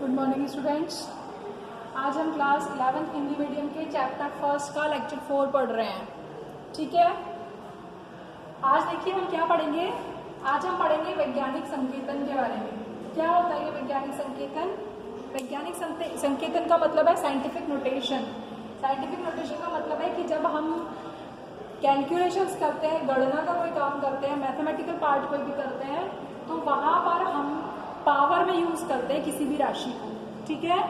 Good morning students. आज हम class 11th Hindi medium के चैप्टर फर्स्ट का लेक्चर 4 पढ़ रहे हैं। ठीक है, आज देखिए हम क्या पढ़ेंगे। आज हम पढ़ेंगे वैज्ञानिक संकेतन के बारे में। क्या होता है ये वैज्ञानिक संकेतन? वैज्ञानिक संकेतन का मतलब है साइंटिफिक नोटेशन। साइंटिफिक नोटेशन का मतलब है कि जब हम कैलकुलेशंस करते हैं, गणना का कोई काम करते हैं, मैथमेटिकल पार्ट कोई भी करते हैं, तो वहाँ पर हम पावर में यूज करते हैं किसी भी राशि को। ठीक है,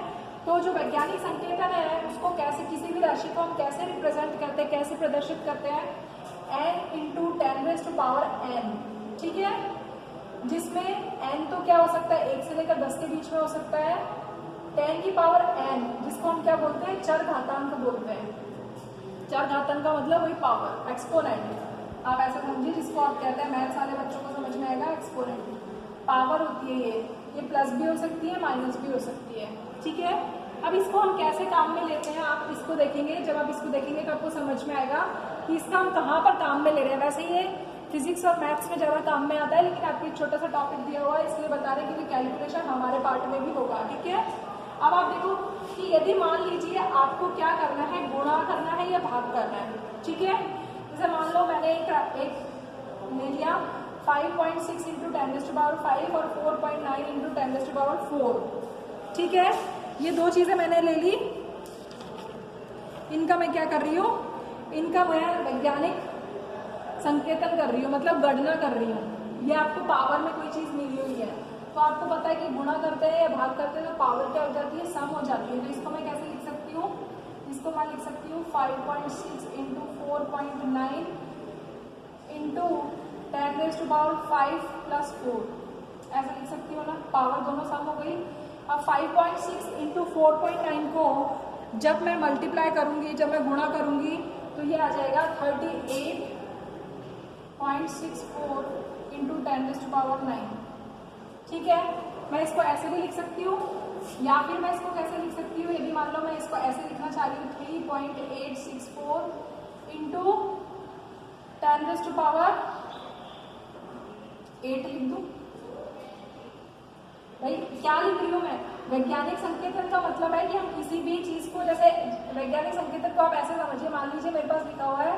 तो जो वैज्ञानिक संकेतन है उसको कैसे, किसी भी राशि को हम कैसे रिप्रेजेंट करते हैं, कैसे प्रदर्शित करते हैं, n इंटू 10⁻⁴n। ठीक है, जिसमें n तो क्या हो सकता है, 1 से लेकर 10 के बीच में हो सकता है। 10⁻n जिसको हम क्या बोलते हैं, चर घातांक बोलते हैं। चर घातांक का मतलब वही पावर, एक्सपोनेंट। आप ऐसा समझिए, जिसको आप कहते हैं, मैथ्स वाले बच्चों को समझ में आएगा, एक्सपोनेंट पावर होती है। ये प्लस भी हो सकती है, माइनस भी हो सकती है। ठीक है, अब इसको हम कैसे काम में लेते हैं, आप इसको देखेंगे। जब आप इसको देखेंगे तो आपको समझ में आएगा कि इसका हम कहाँ पर काम में ले रहे हैं। वैसे ये फिजिक्स और मैथ्स में ज़्यादा काम में आता है, लेकिन आपको एक छोटा सा टॉपिक दिया हुआ है, इसलिए बता रहे हैं क्योंकि कैलकुलेशन हमारे पार्ट में भी होगा। ठीक है, अब आप देखो कि यदि मान लीजिए आपको क्या करना है, गुणा करना है या भाग करना है। ठीक है, जैसे मान लो मैंने एक ले लिया 5.6 इंटू 10⁵ और 4.9 इंटू 10⁴। ठीक है, ये दो चीजें मैंने ले ली। इनका मैं क्या कर रही हूँ, इनका मैं वैज्ञानिक संकेतन कर रही हूँ, मतलब गणना कर रही हूँ। ये आपको पावर में कोई चीज मिली हुई है, तो आपको पता है कि गुणा करते हैं या भाग करते हैं तो पावर क्या हो जाती है, सम हो जाती है। तो इसको मैं कैसे लिख सकती हूँ, इसको मैं लिख सकती हूँ 5.6 इंटू 4.9 इंटू 10⁵ प्लस 4, ऐसा लिख सकती हूँ ना। पावर दोनों सम हो गई। अब 5.6 इंटू 4.9 को जब मैं मल्टीप्लाई करूंगी, जब मैं गुणा करूंगी, तो ये आ जाएगा 38.64 इंटू 10⁹9। ठीक है, मैं इसको ऐसे भी लिख सकती हूँ, या फिर मैं इसको कैसे लिख सकती हूँ, यदि मान लो मैं इसको ऐसे लिखना चाह रही हूँ 3.864 इंटू 10⁸8 लिख दूं। भाई क्या लिख रही हूँ मैं, वैज्ञानिक संकेतन का मतलब है कि हम किसी भी चीज को, जैसे वैज्ञानिक संकेतन को आप ऐसे समझिए, मान लीजिए मेरे पास लिखा हुआ है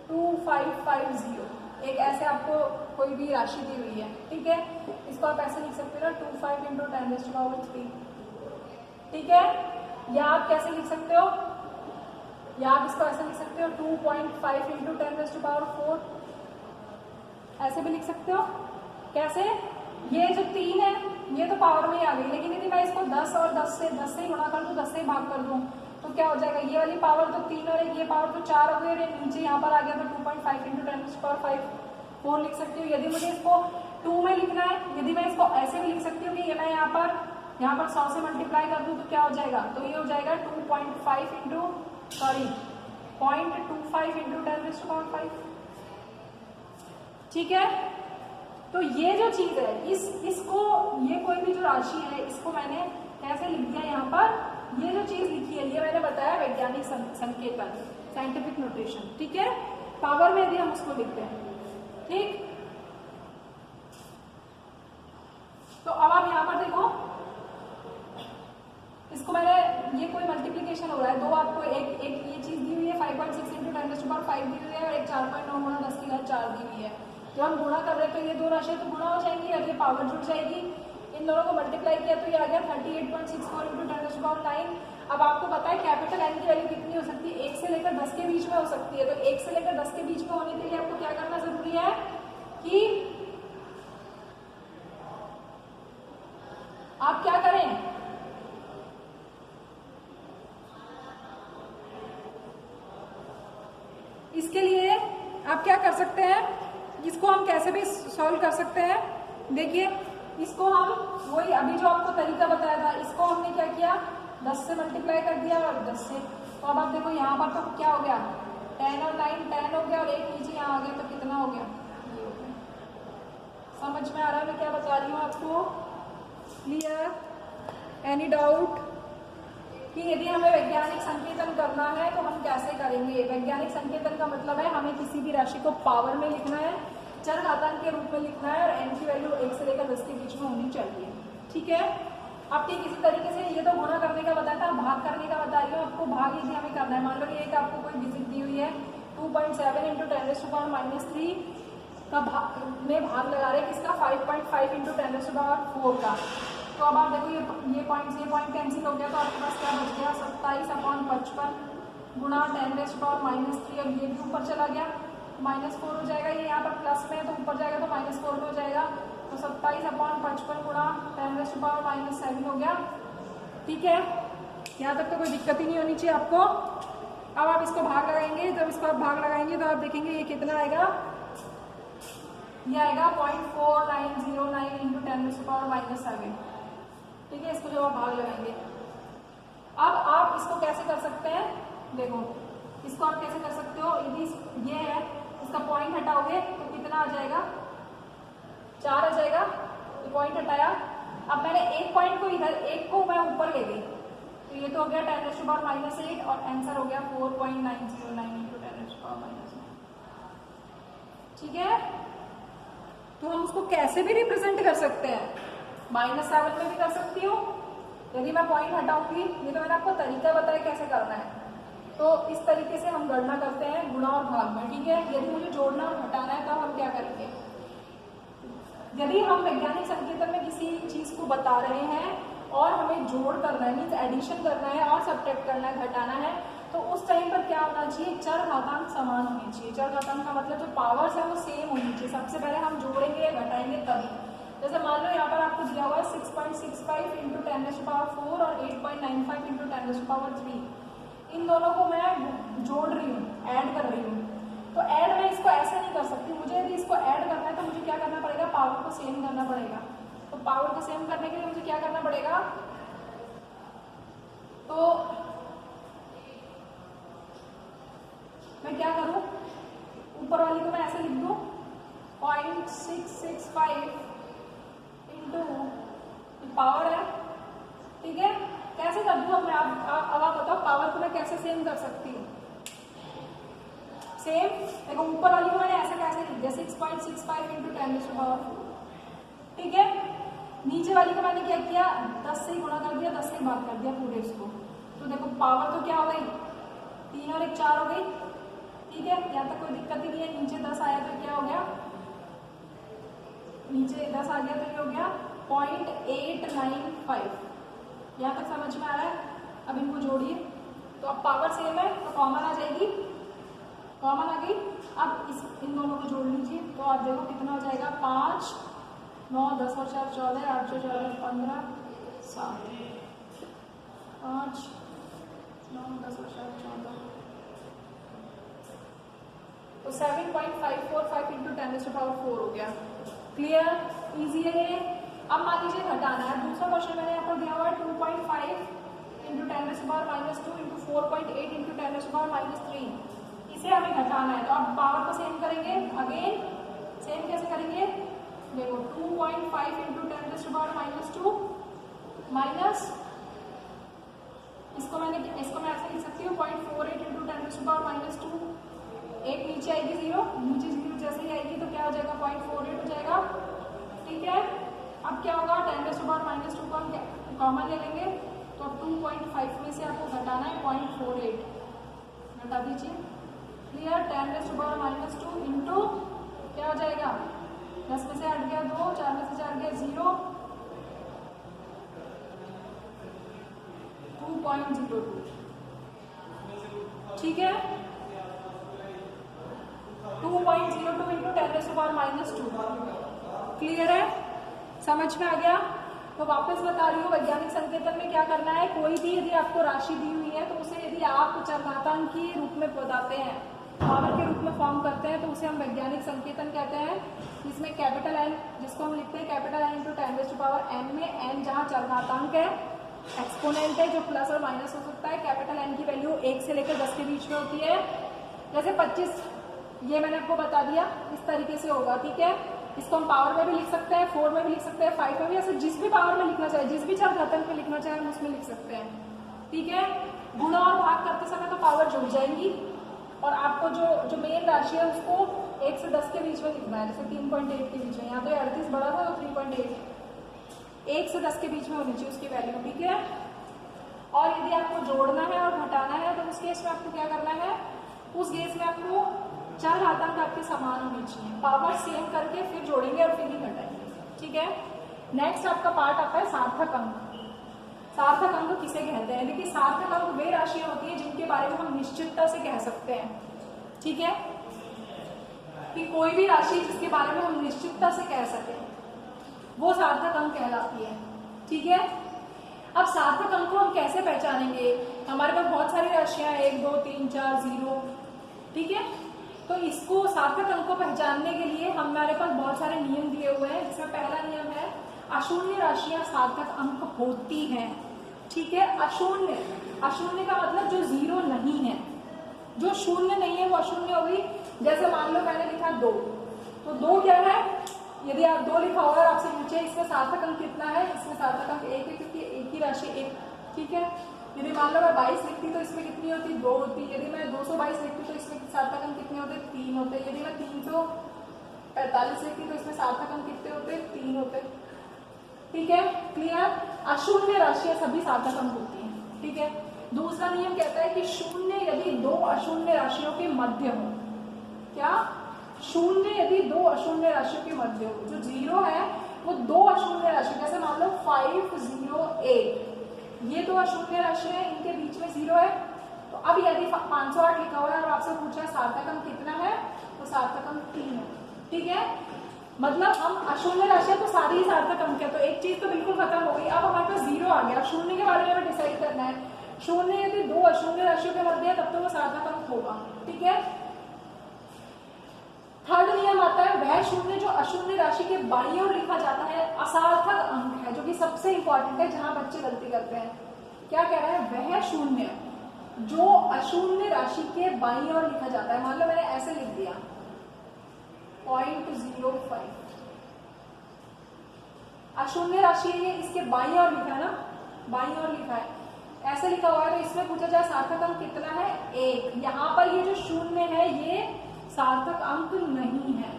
2550, एक ऐसे आपको कोई भी राशि दी हुई है। ठीक है, इसको आप ऐसे लिख सकते हो ना 25 इंटू 10⁻3। ठीक है, या आप कैसे लिख सकते हो, या आप इसको ऐसे लिख सकते हो 2.5 इंटू 10⁴, ऐसे भी लिख सकते हो। कैसे, ये जो 3 है ये तो पावर में ही आ गई, लेकिन यदि मैं इसको 10 और 10 से ही गुणा कर दूं, 10 से ही भाग कर दूं, तो क्या हो जाएगा, ये वाली पावर तो 3 और ये पावर तो 4 हो गई, और नीचे यहाँ पर आ गया तो 2.5 इंटू 10⁵ 4 लिख सकती हूँ। यदि मुझे इसको 2 में लिखना है, यदि मैं इसको ऐसे भी लिख सकती हूँ कि ये मैं यहाँ पर 100 से मल्टीप्लाई कर दूं, तो क्या हो जाएगा, तो ये हो जाएगा 0.25 इंटू 10⁵। ठीक है, तो ये जो चीज है, इसको, ये कोई भी जो राशि है, इसको मैंने कैसे लिख दिया यहाँ पर, ये जो चीज लिखी है ये मैंने बताया वैज्ञानिक संकेतन, साइंटिफिक नोटेशन। ठीक है, पावर में यदि हम उसको लिखते हैं। ठीक, तो अब आप यहाँ पर देखो, इसको मैंने, ये कोई मल्टीप्लीकेशन हो रहा है, दो आपको एक ये चीज दी हुई है 5.6 इंटू 10⁵ दी हुई है, और एक 4.9 गुणा 10⁴ दी हुई है। जब हम गुणा कर रहे हैं तो ये दो राशियां तो गुणा हो जाएंगी और ये पावर जुड़ जाएगी। इन दोनों को मल्टीप्लाई किया तो ये आ गया 38.64 इंटू 10⁹9। अब आपको पता है कैपिटल एन की वैल्यू कितनी हो सकती है, 1 से लेकर 10 के बीच में हो सकती है। तो 1 से लेकर 10 के बीच में होने के लिए आपको क्या करना जरूरी है कि आप क्या करें, इसके लिए आप क्या कर सकते हैं, इसको हम कैसे भी सॉल्व कर सकते हैं। देखिए, इसको हम वही अभी जो आपको तरीका बताया था, इसको हमने क्या किया, 10 से मल्टीप्लाई कर दिया और 10 से। तो अब आप देखो यहाँ पर तो क्या हो गया, 10 और 9 10 हो गया, और एक नीचे यहाँ आ गया, तो कितना हो गया, ये हो गया। समझ में आ रहा है मैं क्या बता रही हूँ आपको, क्लियर, एनी डाउट, कि यदि हमें वैज्ञानिक संकेतन करना है तो हम कैसे करेंगे। वैज्ञानिक संकेतन का मतलब है हमें किसी भी राशि को पावर में लिखना है, चर घातांक के रूप में लिखना है, और n की वैल्यू 1 से लेकर 10 के बीच में होनी चाहिए। ठीक है। अब ठीक इसी तरीके से ये तो गुणा करने का बताया था, भाग करने का बता रही हूँ आपको। भाग यदि हमें करना है, मान लो ये कि आपको कोई डिजिट दी हुई है 2.7 इंटू 10⁻³ का भाग लगा रहे हैं किसका 5.5 इंटू 10⁴ का। तो अब आप देखो ये पॉइंट कैंसिल हो गया, तो आपके पास क्या बच गया 27/55 गुणा 10⁻³ अब ये भी ऊपर चला गया -4 हो जाएगा, ये यहाँ पर प्लस में है तो ऊपर जाएगा तो -4 में हो जाएगा, तो 27/55 गुणा 10⁻⁻7 हो गया। ठीक है, यहाँ तक तो कोई दिक्कत ही नहीं होनी चाहिए आपको। अब आप इसको भाग लगाएंगे, जब इसको आप भाग लगाएंगे तो आप देखेंगे ये कितना आएगा, ये आएगा 0.4909 इंटू 10⁻⁻7। ठीक है, इसको जब आप भाग लगाएंगे, अब आप इसको कैसे कर सकते हैं, देखो इसको आप कैसे कर सकते हो, यदि ये है इसका पॉइंट हटाओगे तो कितना आ जाएगा 4 आ जाएगा, तो पॉइंट हटाया। अब मैंने एक पॉइंट को इधर, एक को मैं ऊपर ले गई, तो ये तो हो गया 10⁻⁻8 और आंसर हो गया 4.909 इंटू 10⁻⁻8। ठीक है, तो हम उसको कैसे भी रिप्रेजेंट कर सकते हैं, -7 में भी कर सकती हूँ यदि मैं पॉइंट हटाऊंगी। ये तो मैंने आपको तरीका बताया कैसे करना है, तो इस तरीके से हम गणना करते हैं गुणा और भाग में। ठीक है, यदि मुझे जोड़ना और घटाना है तो हम क्या करेंगे, यदि हम वैज्ञानिक संकेतन में किसी चीज को बता रहे हैं और हमें जोड़ करना है, मीन्स एडिशन करना है और सब्ट्रैक्ट करना है, घटाना है, तो उस टाइम पर क्या होना चाहिए, चर घातांक समान होनी चाहिए। चर घातांक का मतलब जो पावर्स है वो सेम होनी चाहिए। सबसे पहले हम जोड़ेंगे या घटाएंगे तभी। जैसे मान लो यहाँ पर आपको दिया हुआ है 6.65 इंटू 10⁻⁴ और 8.95 इंटू 10⁻3। इन दोनों को मैं जोड़ रही हूँ, ऐड कर रही हूँ, तो ऐड मैं इसको ऐसे नहीं कर सकती। मुझे यदि इसको ऐड करना है तो मुझे क्या करना पड़ेगा, पावर को सेम करना पड़ेगा। तो पावर को सेम करने के लिए मुझे क्या करना पड़ेगा, तो मैं क्या करूं, ऊपर वाली को मैं ऐसे लिख दूं 0.665 इंटू पावर है। ठीक है, कैसे कर दूं मैं, अब आप बताओ पावर को मैं कैसे सेम कर सकती हूँ। सेम देखो, ऊपर वाली को मैंने ऐसे कैसे लिख दिया 6.65 इंटू 10⁻⁴। ठीक है, नीचे वाली को मैंने क्या किया, 10 से गुणा कर दिया, 10 से भाग कर दिया पूरे इसको। तो देखो पावर तो क्या हो गई, 3 और 1 4 हो गई। ठीक है, यहाँ तक कोई दिक्कत ही नहीं है। नीचे 10 आया तो क्या हो गया, नीचे 10 आ गया तो ये हो गया 0.895। यहाँ तक समझ में आ रहा है। अब इनको जोड़िए, तो अब पावर सेम है तो कॉमन आ जाएगी, कॉमन आ गई। अब इन दोनों को जोड़ लीजिए, तो आप देखो कितना हो जाएगा, 5 9 10 और 4 14 8 4 14 15 7 5 9 10 और 4 14, तो 7.545 इंटू 10⁻⁴ हो गया। क्लियर, इजी है ये। अब मान लीजिए घटाना है। दूसरा क्वेश्चन मैंने यहाँ पर दिया हुआ है 2.5 इंटू 10⁻⁻2 इंटू 4.8 इंटू 10⁻⁻3। इसे हमें घटाना है, तो अब पावर को सेम करेंगे। अगेन सेम कैसे करेंगे, देखो 2.5 इंटू 10⁻⁻2 माइनस, इसको मैं ऐसे लिख सकती हूँ 0.48 इंटू 10⁻⁻2। एक नीचे आएगी 0, नीचे 0 जैसे ही आएगी तो क्या हो जाएगा 0.48 हो जाएगा। ठीक है, अब क्या होगा 10⁻⁻2 को हम कॉमन ले लेंगे, तो 2.5 में से आपको घटाना है 0.48, घटा दीजिए। क्लियर, 10⁻⁻2 इंटू क्या हो जाएगा, 10 में से हट गया 2, 4 में से 4 गया 0, 2.02। ठीक है, 2.02 इंटू 10⁻⁻2। क्लियर है, समझ में आ गया। तो वापस बता रही हूँ, वैज्ञानिक संकेतन में क्या करना है, कोई भी यदि आपको राशि दी हुई है तो उसे यदि आप चरघातांक के रूप में बताते हैं, पावर के रूप में फॉर्म करते हैं, तो उसे हम वैज्ञानिक संकेतन कहते हैं। इसमें कैपिटल एन, जिसको हम लिखते हैं कैपिटल एन इंटू 10⁻⁻n में एन जहाँ चरघातांक है, एक्सपोनेंट है जो प्लस और माइनस हो सकता है। कैपिटल एन की वैल्यू 1 से लेकर 10 के बीच में होती है। जैसे 25, ये मैंने आपको बता दिया, इस तरीके से होगा। ठीक है, इसको हम पावर में भी लिख सकते हैं, 4 में भी लिख सकते हैं, 5 में भी, ऐसे जिस भी पावर में लिखना चाहे, जिस भी चरघातांक में लिखना चाहे हम उसमें लिख सकते हैं। ठीक है, गुणा और भाग करते समय तो पावर जुड़ जाएंगी, और आपको जो मेन राशि है उसको 1 से 10 के बीच में लिखना है। जैसे 3.8 के बीच में, यहाँ तो 38 बड़ा था तो 3.8। 1 से 10 के बीच में होनी चाहिए उसकी वैल्यू, ठीक है। और यदि आपको जोड़ना है और घटाना है तो उस केस में आपको क्या करना है, उस केस में आपको चर घातांक आपके समान होनी चाहिए, पावर सेम करके फिर जोड़ेंगे और फिर ही घटाएंगे, ठीक है। नेक्स्ट आपका पार्ट आता है सार्थक अंक। सार्थक अंक किसे कहते हैं? देखिए सार्थक अंक वे राशियां होती है जिनके बारे में हम निश्चितता से कह सकते हैं, ठीक है, कि कोई भी राशि जिसके बारे में हम निश्चितता से कह सकें वो सार्थक अंक कहलाती है, ठीक है। अब सार्थक अंक को हम कैसे पहचानेंगे? हमारे पास बहुत सारी राशियां 1 2 3 4 0, ठीक है। तो इसको सार्थक अंक को पहचानने के लिए हमारे पास बहुत सारे नियम दिए हुए हैं, जिसमें पहला नियम है अशून्य राशियां सार्थक अंक होती हैं, ठीक है। अशून्य, अशून्य का मतलब जो 0 नहीं है, जो शून्य नहीं है वो अशून्य होगी। जैसे मान लो मैंने लिखा 2, तो 2 क्या है? यदि आप 2 लिखा होगा आपसे पूछे इसमें सार्थक अंक कितना है, इसमें सार्थक अंक 1 है क्योंकि एक ही राशि 1, ठीक है। यदि मान लो मैं 22 लिखती तो इसमें कितनी होती? 2 होती। यदि मैं 222 लिखती तो इसमें सार्थक अंक कितने होते? 3 होते। यदि मैं 345 लिखती तो इसमें सार्थक अंक कितने होते? 3 होते, ठीक है। क्लियर? अशून्य राशियां सभी सार्थक अंक होती हैं, ठीक है। दूसरा नियम कहता है कि शून्य यदि 2 अशून्य राशियों के मध्य हो, क्या? शून्य यदि 2 अशून्य राशियों के मध्य हो, जो 0 है वो 2 अशून्य राशि, जैसे मान लो 5 0 8, ये 2 अशून्य राशि है, इनके बीच में 0 है। तो अब यदि 508 लिखा हुआ है और आपसे पूछा है सार्थक अंक कितना है, तो सार्थक अंक 3 है, ठीक है। मतलब हम अशून्य राशियां तो सारी ही सार्थक अंक है, तो एक चीज तो बिल्कुल खत्म हो गई। अब हमारे पास 0 आ गया, शून्य के बारे में हमें डिसाइड करना है। शून्य यदि 2 अशून्य राशियों के मध्य है तब तो वो सार्थक अंक होगा, ठीक है। थर्ड नियम आता है वह शून्य जो अशून्य राशि के बाईं ओर लिखा जाता है असार्थक अंक है, जो कि सबसे इंपॉर्टेंट है, जहां बच्चे गलती करते हैं। क्या कह रहा है? वह शून्य जो अशून्य राशि के बाईं ओर लिखा जाता है। मान लो मैंने ऐसे लिख दिया 0.05, अशून्य राशि है ये, इसके बाईं ओर लिखा है ना, बाईं ओर लिखा है, ऐसे लिखा हुआ है, तो इसमें पूछा जाए सार्थक अंक कितना है? 1। यहाँ पर ये जो शून्य है ये सार्थक अंक नहीं है।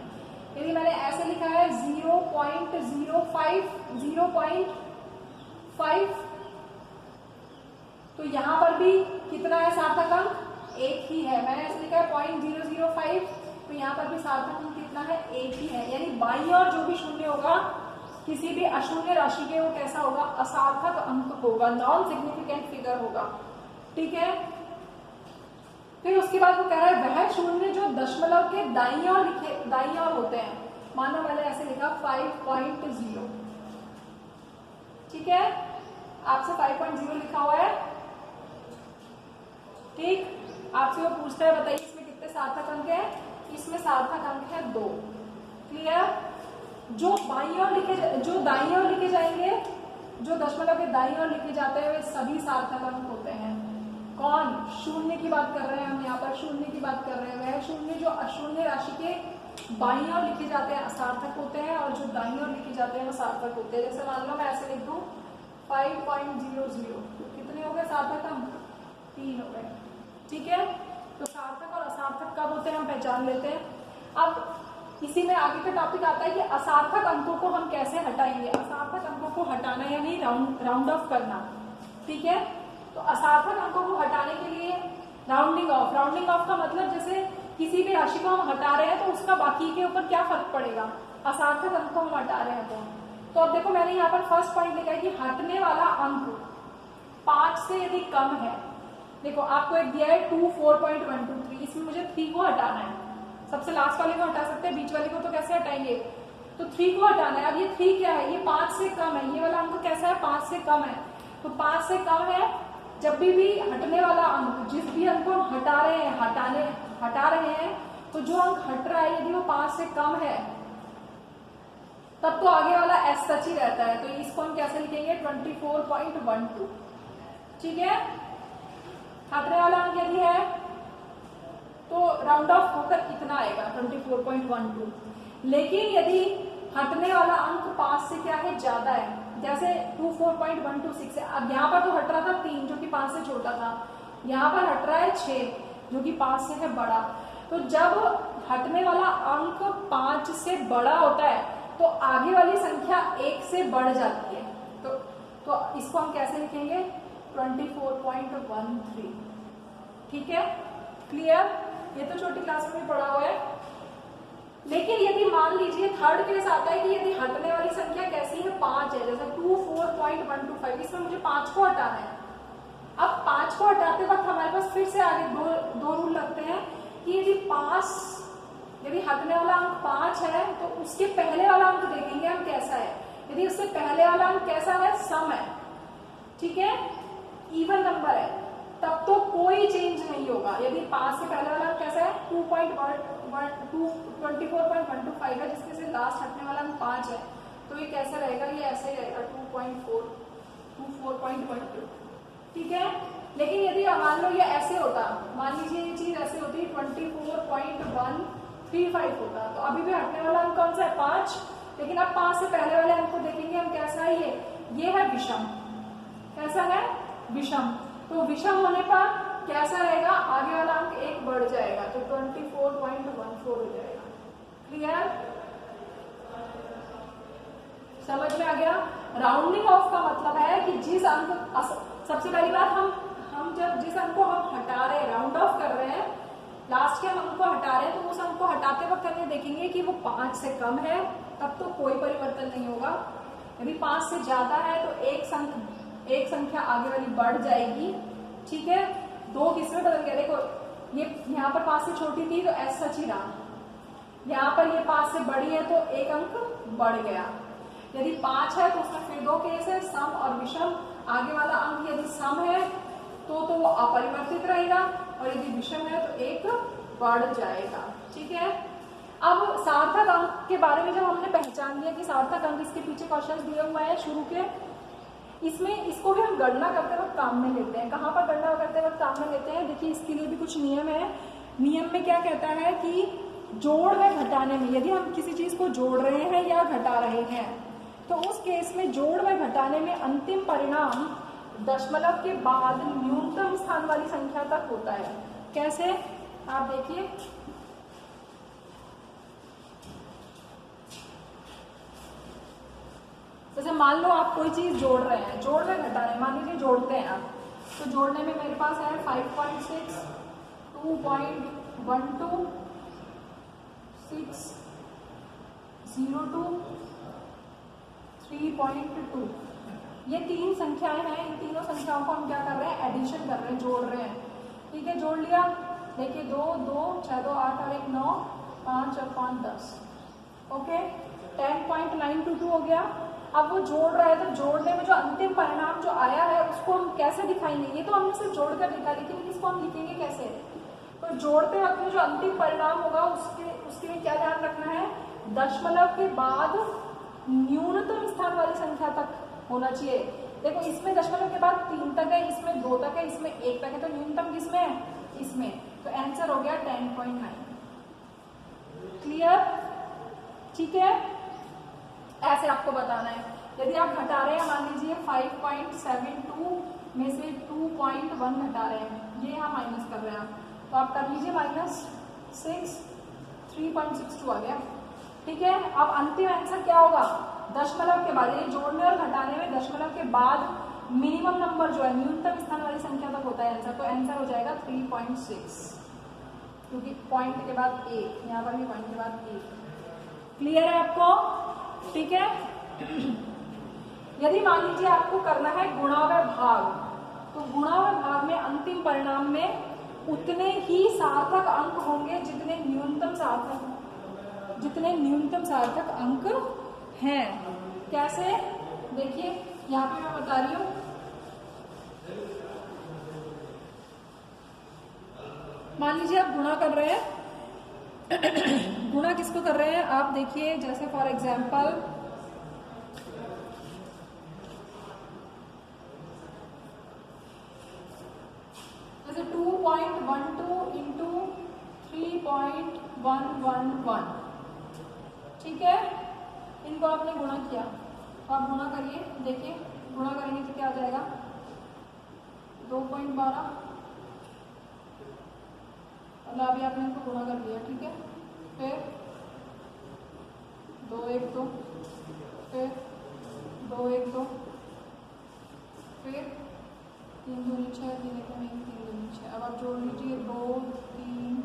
यदि मैंने ऐसे लिखा है 0.05, 0.5, तो यहां पर भी कितना है सार्थक अंक? 1 ही है। मैंने ऐसे लिखा है 0.005, तो यहाँ पर भी सार्थक अंक कितना है? 1 ही है। यानी बाईं ओर जो भी शून्य होगा किसी भी अशून्य राशि के, वो कैसा होगा? असार्थक अंक होगा, नॉन सिग्निफिकेंट फिगर होगा, ठीक है। फिर उसके बाद वो कह रहा है वह शून्य जो दशमलव के दाईं ओर होते हैं। मानो मैंने ऐसे लिखा 5.0, ठीक है, आपसे 5.0 लिखा हुआ है, ठीक। आपसे वो पूछता है बताइए इसमें कितने सार्थक अंक है? इसमें सार्थक अंक है 2, क्लियर। जो बाईं ओर जो दाईं ओर लिखे जाएंगे, जो दशमलव के दाईं ओर लिखे जाते हैं वे सभी सार्थक अंक होते हैं। कौन? शून्य की बात कर रहे हैं हम, यहाँ पर शून्य की बात कर रहे हैं। वह शून्य जो अशून्य राशि के बाईं ओर लिखे जाते हैं असार्थक होते हैं, और जो दाईं ओर लिखे जाते हैं वो सार्थक होते हैं। जैसे मान लो मैं ऐसे लिख दूं 5.00, तो कितने हो गए सार्थक अंक? 3 हो गए, ठीक है। तो सार्थक और असार्थक कब होते हैं हम पहचान लेते हैं। अब इसी में आगे का टॉपिक आता है कि असार्थक अंकों को हम कैसे हटाएंगे। असार्थक अंकों को हटाना यानी राउंड ऑफ करना, ठीक है। तो असार्थक अंकों को हटाने के लिए राउंडिंग ऑफ, राउंडिंग ऑफ का मतलब जैसे किसी भी राशि को हम हटा रहे हैं तो उसका बाकी के ऊपर क्या फर्क पड़ेगा, असार्थक अंक को हम हटा रहे हैं तो अब देखो मैंने यहाँ पर फर्स्ट पॉइंट लिखा है कि हटने वाला अंक 5 से यदि कम है। देखो आपको एक दिया है 2 4.123, इसमें मुझे 3 को हटाना है। सबसे लास्ट वाले को हटा सकते हैं, बीच वाले को तो कैसे हटाएंगे? तो 3 को हटाना है। अब ये 3 क्या है? ये 5 से कम है। ये वाला अंक कैसा है? 5 से कम है। तो 5 से कम है, जब भी हटने वाला अंक, जिस भी अंक को हम हटा रहे हैं, तो जो अंक हट रहा है यदि वो 5 से कम है तब तो आगे वाला एस सच ही रहता है। तो इसको हम कैसे लिखेंगे? 24.12, ठीक है। हटने वाला अंक यदि है तो राउंड ऑफ होकर कितना आएगा? 24.12। लेकिन यदि हटने वाला अंक 5 से क्या है? ज्यादा है, जैसे 24.126 है। अब यहाँ पर तो हट रहा था 3 जो कि 5 से छोटा था, यहाँ पर हट रहा है 6 जो कि 5 से है बड़ा। तो जब हटने वाला अंक 5 से बड़ा होता है तो आगे वाली संख्या 1 से बढ़ जाती है। तो इसको हम कैसे लिखेंगे 24.13। ठीक है, क्लियर? ये तो छोटी क्लास में भी पढ़ा हुआ है। लेकिन यदि मान लीजिए थर्ड केस आता है कि यदि हटने वाली संख्या कैसी है 5 है, जैसे 24.125, इसमें मुझे 5 को हटाना है। अब 5 को हटाते वक्त हमारे पास फिर से आगे दो रूल लगते हैं कि यदि हटने वाला अंक 5 है तो उसके पहले वाला अंक देखेंगे हम कैसा है। यदि उससे पहले वाला अंक कैसा है, सम है, ठीक है, इवन नंबर है, तब तो कोई चेंज नहीं होगा। यदि 5 से पहले वाला अंक कैसा है 24.125 है, जिसके से लास्ट हटने वाला अंक 5 है, तो ये कैसा रहेगा, ये ऐसे ही रहेगा 24.12। ठीक है, लेकिन यदि मान लो ये ऐसे होता, मान लीजिए ये चीज ऐसे होती 24.135 होता, तो अभी भी हटने वाला अंक कौन सा है 5, लेकिन अब 5 से पहले वाले अंक को देखेंगे हम कैसा है, ये है विषम। कैसा है, विषम। तो विषम होने पर कैसा रहेगा, आगे वाला अंक 1 बढ़ जाएगा, तो 24.14 हो जाएगा। क्लियर, समझ में आ गया? राउंडिंग ऑफ का मतलब है कि जिस अंक, सबसे पहली बात हम जब जिस अंक को हम हटा रहे हैं, राउंड ऑफ कर रहे हैं, लास्ट के हम अंक को हटा रहे हैं, तो उस अंक को हटाते वक्त हमें देखेंगे कि वो 5 से कम है, तब तो कोई परिवर्तन नहीं होगा। यदि 5 से ज्यादा है तो एक संख्या आगे वाली बढ़ जाएगी। ठीक है, 2 किसमें बदल गया, देखो ये यहाँ पर 5 से छोटी थी तो ऐसा सच ही रहा, यहाँ पर ये 5 से बड़ी है तो एक अंक बढ़ गया। यदि 5 है तो उसमें फिर 2 केस है, सम और विषम। आगे वाला अंक यदि सम है तो वो अपरिवर्तित रहेगा, और यदि विषम है तो 1 बढ़ जाएगा। ठीक है, अब सार्थक अंक के बारे में जब हमने पहचान लिया कि सार्थक अंक, इसके पीछे क्वेश्चन दिए हुए हैं शुरू के, इसमें इसको भी हम गणना करते वक्त काम में लेते हैं। कहाँ पर गणना करते वक्त काम में लेते हैं, देखिए इसके लिए भी कुछ नियम है। नियम में क्या कहता है कि जोड़ व घटाने में, यदि हम किसी चीज को जोड़ रहे हैं या घटा रहे हैं, तो उस केस में जोड़ व घटाने में अंतिम परिणाम दशमलव के बाद न्यूनतम स्थान वाली संख्या तक होता है। कैसे, आप देखिए, जैसे मान लो आप कोई चीज जोड़ रहे हैं, जोड़ व घटाने, मान लीजिए जोड़ते हैं आप, तो जोड़ने में मेरे पास है 5.6, 2.12, 602, 3.2, ये 3 संख्याएं हैं। इन तीनों संख्याओं को हम क्या कर रहे हैं, एडिशन कर रहे हैं, जोड़ रहे हैं। ठीक है, जोड़ लिया, देखिए 2, 2, 6, 2, 8 और 1, 9, 5 और 5, 10। ओके, 10.922 हो गया। अब वो जोड़ रहा है, तो जोड़ने में जो अंतिम परिणाम जो आया है उसको हम कैसे दिखाएंगे, ये तो हमने सिर्फ जोड़कर लिखा, लेकिन इसको हम लिखेंगे कैसे। तो जोड़ते वक्त में जो अंतिम परिणाम होगा उसके लिए क्या ध्यान रखना है, दशमलव के बाद न्यूनतम स्थान वाली संख्या तक होना चाहिए। देखो इसमें दशमलव के बाद 3 तक है, इसमें 2 तक है, इसमें 1 तक है, तो न्यूनतम किसमें है, इसमें। तो आंसर हो गया 10.9। क्लियर, ठीक है, ऐसे आपको बताना है। यदि आप घटा रहे हैं, मान लीजिए 5.72 में से 2.1 घटा रहे हैं, ये यहाँ माइनस कर रहे हैं आप, तो आप कर लीजिए -6, 3.62 आ गया। ठीक है, अब अंतिम आंसर क्या होगा, दशमलव के बाद, ये जोड़ने और घटाने में दशमलव के बाद मिनिमम नंबर जो है, न्यूनतम स्थान वाली संख्या तक होता है आंसर, तो आंसर हो जाएगा 3.6, क्योंकि पॉइंट के बाद 1, यहाँ पर भी पॉइंट के बाद 1। क्लियर है आपको? ठीक है, यदि मान लीजिए आपको करना है गुणा व भाग, तो गुणा व भाग में अंतिम परिणाम में उतने ही सार्थक अंक होंगे जितने न्यूनतम सार्थक अंक हैं। कैसे, देखिए यहाँ पे मैं बता रही हूँ, मान लीजिए आप गुणा कर रहे हैं, गुणा किसको कर रहे हैं, आप देखिए, जैसे फॉर एग्जाम्पल जैसे 2.12 इंटू 3.111, ठीक है, इनको आपने गुणा किया, तो आप गुणा करिए, देखिए गुणा करेंगे तो क्या आ जाएगा, 2.12, मतलब अभी आपने इनको गुणा कर लिया। ठीक है, फिर 2 1 2, फिर 2 1 2, फिर 3 दूनी 6, 3 एकम 1, 3 दूनी 6। अब आप जोड़ लीजिए 2 3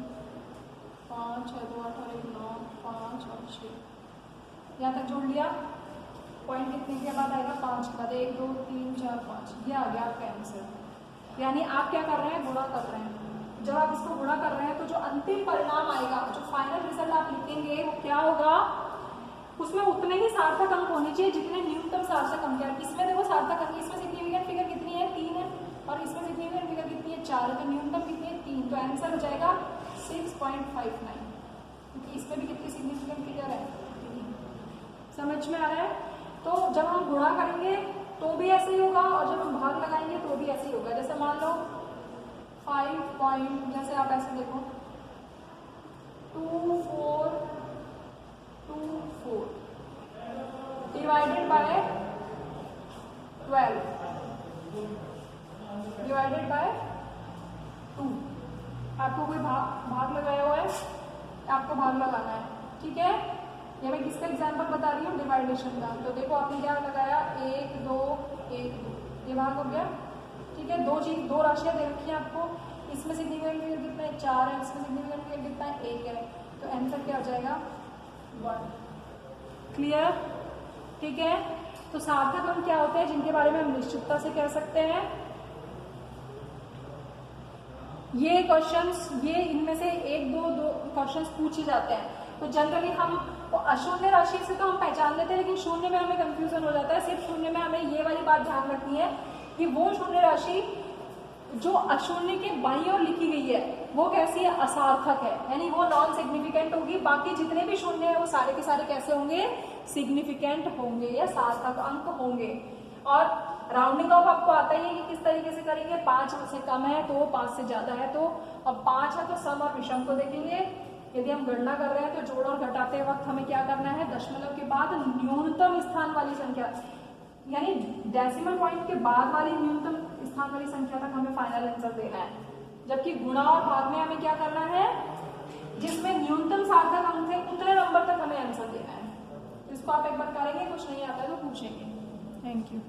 5 6 2 8 और 1 9 5 और 6। यहाँ तक जोड़ लिया। पॉइंट कितने के बाद आएगा? 5 के बाद 1 2 3 4 5। ये आ गया आपका आंसर। यानी आप क्या कर रहे हैं? गुणा कर रहे हैं। जब आप इसको गुणा कर रहे हैं तो जो अंतिम परिणाम आएगा, जो फाइनल रिजल्ट आप लिखेंगे वो क्या होगा? उसमें उतने ही सार्थक अंक होने चाहिए जितने न्यूनतम सार्थक अंक है। इसमें देखो सार्थक अंक, इसमें सिग्निफिकेंट फिगर कितनी है? 3 है, और इसमें सिग्निफिकेंट फिगर कितनी है? 4 है। तो न्यूनतम कितनी है? 3। तो आंसर हो जाएगा 6.59, क्योंकि इसमें भी कितनी सिग्निफिकेंट फिगर है? 3। समझ में आ रहा है? तो जब हम गुणा करेंगे तो भी ऐसे ही होगा, और जब हम भाग लगाएंगे तो भी ऐसे ही होगा। जैसे मान लो 5 पॉइंट, जैसे आप ऐसे देखो 2 4 2 4 डिवाइडेड बाय 12 डिवाइडेड बाय 2। आपको कोई भाग लगाया हुआ है, आपको भाग लगाना है, ठीक है? ये मैं किसका एग्जाम्पल बता रही हूँ? डिवाइडेशन का। तो देखो आपने क्या लगाया? 1 2 1 2, ये भाग हो गया, ठीक है? दो राशियां दे रखी हैं आपको। इसमें सिग्निफिकेंट फिगर कितना है? 4 है। इसमें सिग्निफिकेंट फिगर कितना है? 1 है। तो आंसर क्या हो जाएगा? 1। क्लियर? ठीक है? तो सार्थक अंक क्या होते हैं जिनके बारे में हम निश्चितता से कह सकते हैं? ये क्वेश्चंस, ये इनमें से 1 2 क्वेश्चंस पूछे जाते हैं। तो जनरली हम अशून्य राशि से तो हम पहचान लेते हैं, लेकिन शून्य में हमें कंफ्यूजन हो जाता है। सिर्फ शून्य में हमें ये वाली बात ध्यान रखनी है कि वो शून्य राशि जो अशून्य के बाईं ओर लिखी गई है वो कैसी है? असार्थक है, यानी वो नॉन सिग्निफिकेंट होगी। बाकी जितने भी शून्य है वो सारे के सारे कैसे होंगे? सिग्निफिकेंट होंगे या सार्थक अंक होंगे। और राउंडिंग ऑफ आपको आता ही है कि किस तरीके से करेंगे। 5 से कम है तो 5 से ज्यादा है तो, और 5 है तो सम और विषम को देखेंगे। यदि हम गणना कर रहे हैं तो जोड़ और घटाते वक्त हमें क्या करना है? दशमलव के बाद न्यूनतम स्थान वाली संख्या, यानी डेसिमल पॉइंट के बाद वाली न्यूनतम स्थान वाली संख्या तक हमें फाइनल आंसर देना है। जबकि गुणा और भाग में हमें क्या करना है? जिसमें न्यूनतम सार्थक अंक थे उतने नंबर तक हमें आंसर देना है। इसको आप एक बार करेंगे, कुछ नहीं आता है तो पूछेंगे। Thank you.